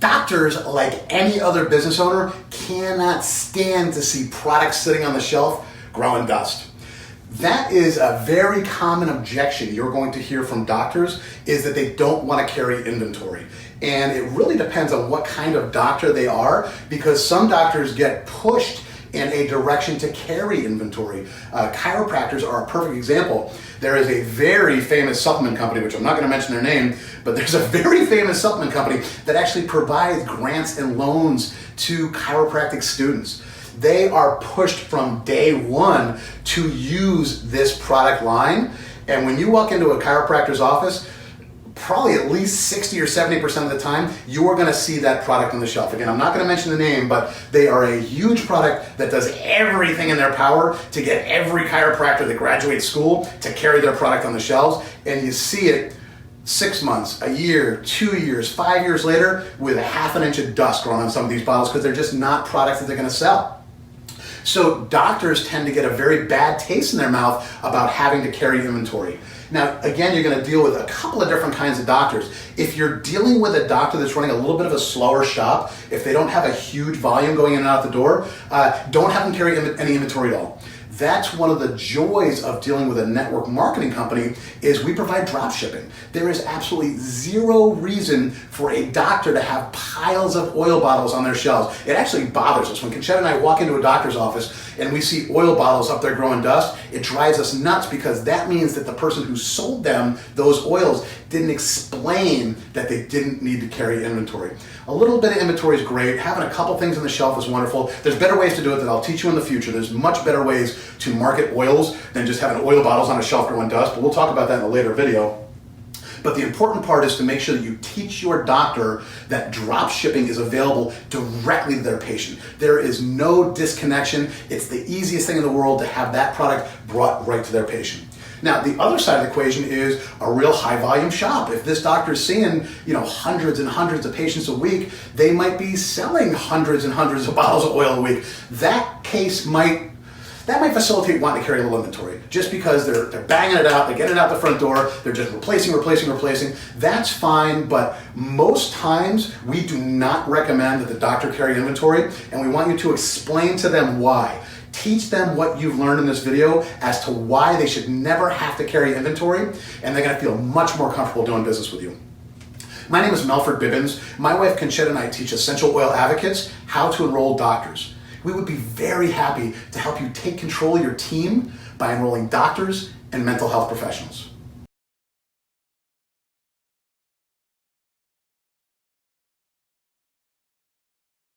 Doctors, like any other business owner, cannot stand to see products sitting on the shelf growing dust. That is a very common objection you're going to hear from doctors, is that they don't want to carry inventory. And it really depends on what kind of doctor they are, because some doctors get pushed in a direction to carry inventory. Chiropractors are a perfect example. There is a very famous supplement company, which I'm not going to mention their name, but there's a very famous supplement company that actually provides grants and loans to chiropractic students. They are pushed from day one to use this product line. And when you walk into a chiropractor's office, probably at least 60 or 70% of the time, you are going to see that product on the shelf. Again, I'm not going to mention the name, but they are a huge product that does everything in their power to get every chiropractor that graduates school to carry their product on the shelves. And you see it 6 months, a year, 2 years, 5 years later with a half an inch of dust growing on some of these bottles, because they're just not products that they're going to sell. So doctors tend to get a very bad taste in their mouth about having to carry inventory. Now, again, you're going to deal with a couple of different kinds of doctors. If you're dealing with a doctor that's running a little bit of a slower shop, if they don't have a huge volume going in and out the door, don't have them carry any inventory at all. That's one of the joys of dealing with a network marketing company, is we provide drop shipping. There is absolutely zero reason for a doctor to have piles of oil bottles on their shelves. It actually bothers us. When Concetta and I walk into a doctor's office and we see oil bottles up there growing dust, it drives us nuts, because that means that the person who sold them those oils didn't explain that they didn't need to carry inventory. A little bit of inventory is great. Having a couple things on the shelf is wonderful. There's better ways to do it that I'll teach you in the future. There's much better ways to market oils than just having oil bottles on a shelf growing dust, but we'll talk about that in a later video. But the important part is to make sure that you teach your doctor that drop shipping is available directly to their patient. There is no disconnection. It's the easiest thing in the world to have that product brought right to their patient. Now, the other side of the equation is a real high volume shop. If this doctor is seeing, hundreds and hundreds of patients a week, they might be selling hundreds and hundreds of bottles of oil a week. That case might facilitate wanting to carry a little inventory, just because they're banging it out, they're getting it out the front door, they're just replacing. That's fine, but most times we do not recommend that the doctor carry inventory, and we want you to explain to them why. Teach them what you've learned in this video as to why they should never have to carry inventory, and they're going to feel much more comfortable doing business with you. My name is Melford Bibens. My wife Concetta and I teach essential oil advocates how to enroll doctors. We would be very happy to help you take control of your team by enrolling doctors and mental health professionals.